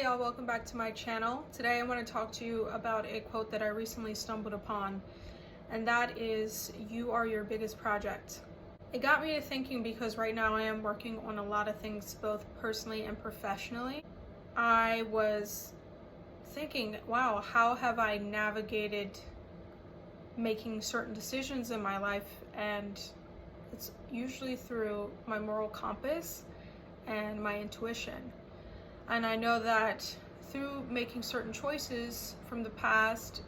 y'all, welcome back to my channel. Today I want to talk to you about a quote that I recently stumbled upon, and that is, "You are your biggest project." It got me to thinking because right now I am working on a lot of things both personally and professionally. I was thinking, wow, how have I navigated making certain decisions in my life? And it's usually through my moral compass and my intuition. And I know that through making certain choices from the past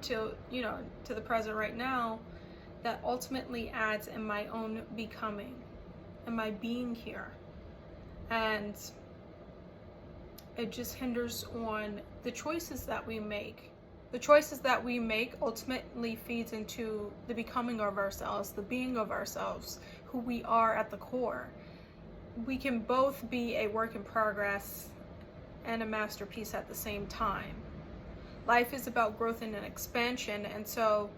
to the present right now, that ultimately adds in my own becoming and my being here. And it just hinders on the choices that we make. The choices that we make ultimately feeds into the becoming of ourselves, the being of ourselves, who we are at the core. We can both be a work in progress and a masterpiece at the same time. Life is about growth and expansion, and so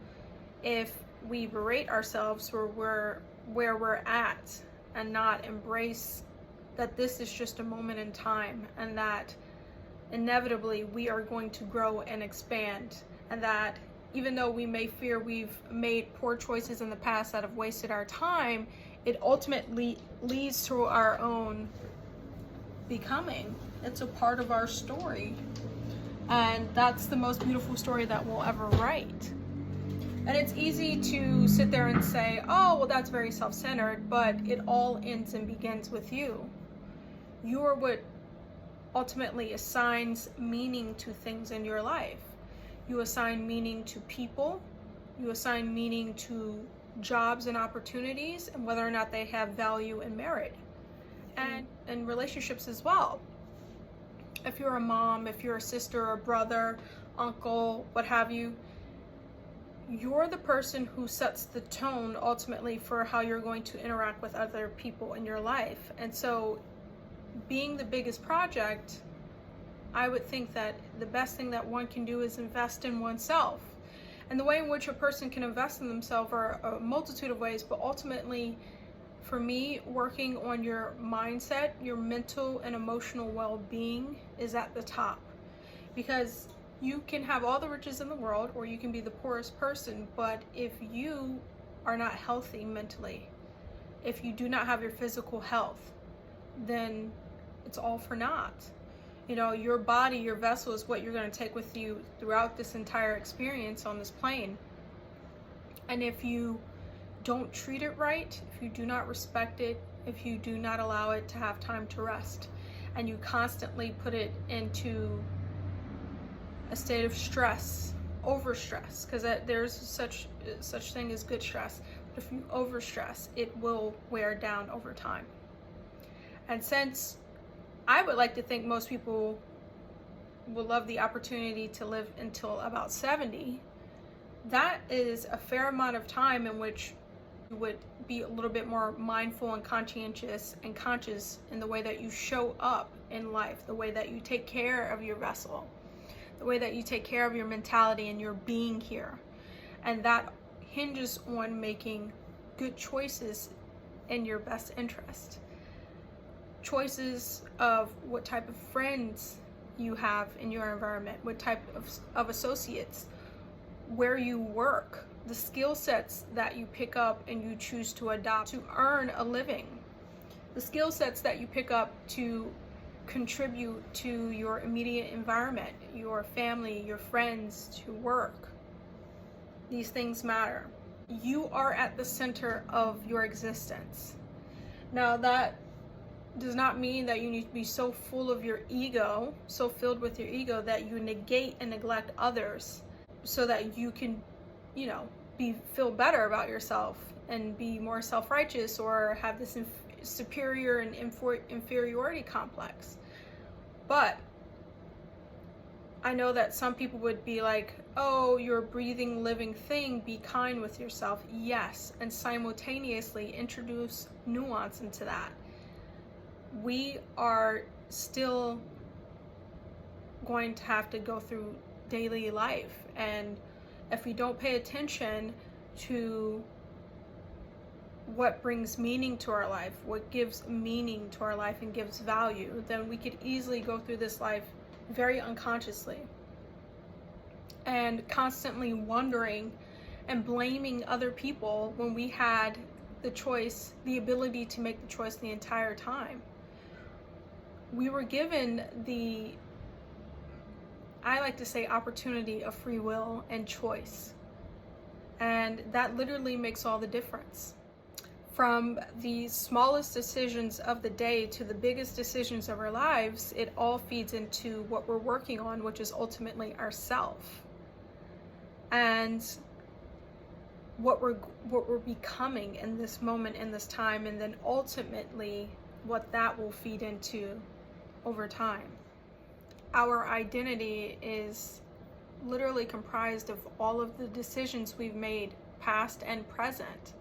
if we berate ourselves where we're at and not embrace that this is just a moment in time, and that inevitably we are going to grow and expand, and that even though we may fear we've made poor choices in the past that have wasted our time, it ultimately leads to our own becoming. It's a part of our story, and that's the most beautiful story that we'll ever write. And it's easy to sit there and say, oh, well, that's very self-centered, but it all ends and begins with you. You are what ultimately assigns meaning to things in your life. You assign meaning to people, you assign meaning to jobs and opportunities, and whether or not they have value and merit, and relationships as well. If you're a mom, if you're a sister or brother, uncle, what have you, you're the person who sets the tone ultimately for how you're going to interact with other people in your life. And so being the biggest project, I would think that the best thing that one can do is invest in oneself. And the way in which a person can invest in themselves are a multitude of ways, but ultimately, for me, working on your mindset, your mental and emotional well-being is at the top. Because you can have all the riches in the world, or you can be the poorest person, but if you are not healthy mentally, if you do not have your physical health, then it's all for naught. Your body, your vessel is what you're going to take with you throughout this entire experience on this plane. And if you don't treat it right, if you do not respect it, if you do not allow it to have time to rest, and you constantly put it into a state of stress, overstress, because there's such thing as good stress, but if you overstress, it will wear down over time. And since I would like to think most people will love the opportunity to live until about 70, that is a fair amount of time in which you would be a little bit more mindful and conscientious and conscious in the way that you show up in life, the way that you take care of your vessel, the way that you take care of your mentality and your being here. And that hinges on making good choices in your best interest. Choices of what type of friends you have in your environment, what type of associates, where you work, the skill sets that you pick up and you choose to adopt to earn a living, the skill sets that you pick up to contribute to your immediate environment, your family, your friends, to work. These things matter. You are at the center of your existence. Now, that does not mean that you need to be so full of your ego, so filled with your ego, that you negate and neglect others so that you can, feel better about yourself and be more self-righteous or have this superior and inferiority complex. But I know that some people would be like, oh, you're a breathing, living thing, be kind with yourself. Yes, and simultaneously introduce nuance into that. We are still going to have to go through daily life, and if we don't pay attention to what brings meaning to our life, what gives meaning to our life and gives value, then we could easily go through this life very unconsciously and constantly wondering and blaming other people when we had the choice, the ability to make the choice the entire time. We were given the, I like to say, opportunity of free will and choice. And that literally makes all the difference. From the smallest decisions of the day to the biggest decisions of our lives, it all feeds into what we're working on, which is ultimately ourself. And what we're becoming in this moment, in this time, and then ultimately what that will feed into over time. Our identity is literally comprised of all of the decisions we've made, past and present.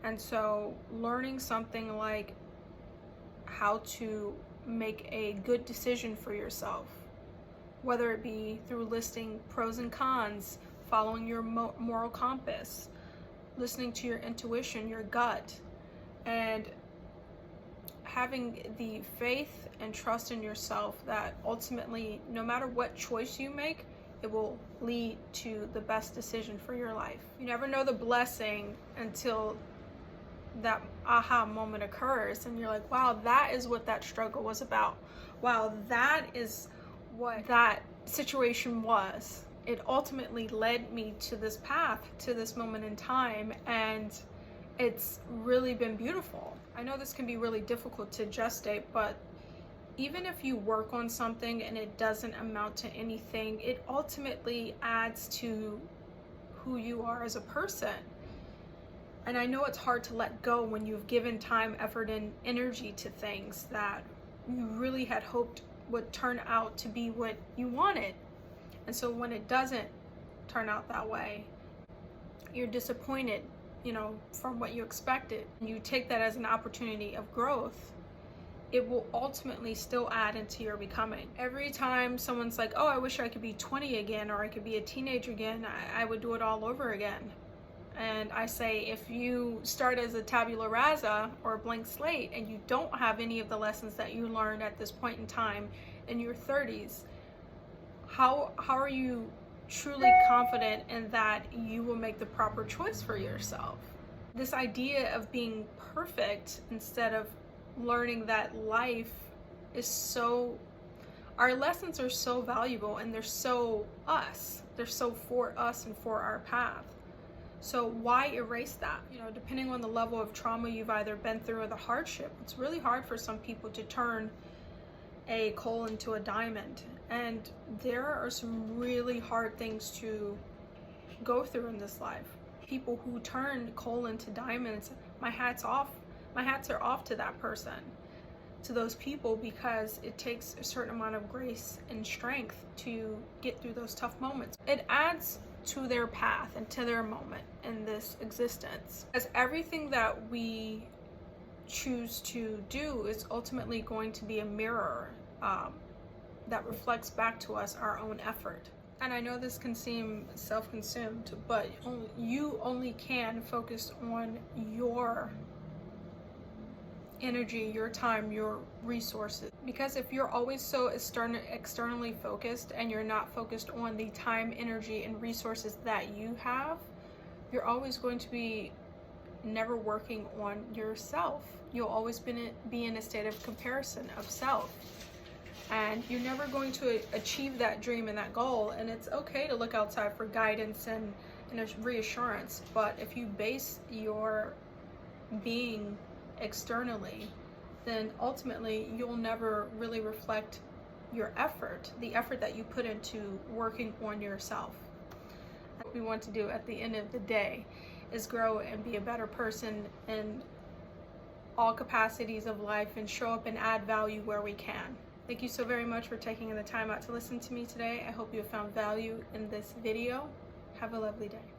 And so learning something like how to make a good decision for yourself, whether it be through listing pros and cons, following your moral compass, listening to your intuition, your gut, and having the faith and trust in yourself that ultimately, no matter what choice you make, it will lead to the best decision for your life. You never know the blessing until that aha moment occurs and you're like, wow, that is what that struggle was about. Wow, that is what that situation was. It ultimately led me to this path, to this moment in time, and it's really been beautiful. I know this can be really difficult to gestate, but even if you work on something and it doesn't amount to anything, it ultimately adds to who you are as a person. And I know it's hard to let go when you've given time, effort, and energy to things that you really had hoped would turn out to be what you wanted. And so when it doesn't turn out that way, you're disappointed, from what you expected. And you take that as an opportunity of growth. It will ultimately still add into your becoming. Every time someone's like, oh, I wish I could be 20 again, or I could be a teenager again, I would do it all over again. And I say, if you start as a tabula rasa or a blank slate and you don't have any of the lessons that you learned at this point in time in your 30s, how are you truly confident in that you will make the proper choice for yourself? This idea of being perfect instead of learning that life is so, our lessons are so valuable and they're so us. They're so for us and for our path. So why erase that? Depending on the level of trauma you've either been through or the hardship, it's really hard for some people to turn a coal into a diamond. And there are some really hard things to go through in this life. People who turn coal into diamonds, my hats are off to that person, to those people, because it takes a certain amount of grace and strength to get through those tough moments. It adds to their path and to their moment in this existence, as everything that we choose to do is ultimately going to be a mirror that reflects back to us our own effort. And I know this can seem self-consumed, but you only can focus on your energy, your time, your resources. Because if you're always so externally focused and you're not focused on the time, energy, and resources that you have, you're always going to be never working on yourself. You'll always be in a state of comparison of self. And you're never going to achieve that dream and that goal. And it's okay to look outside for guidance and a reassurance. But if you base your being externally, then ultimately you'll never really reflect your effort, the effort that you put into working on yourself. What we want to do at the end of the day is grow and be a better person in all capacities of life and show up and add value where we can. Thank you so very much for taking the time out to listen to me today. I hope you have found value in this video. Have a lovely day.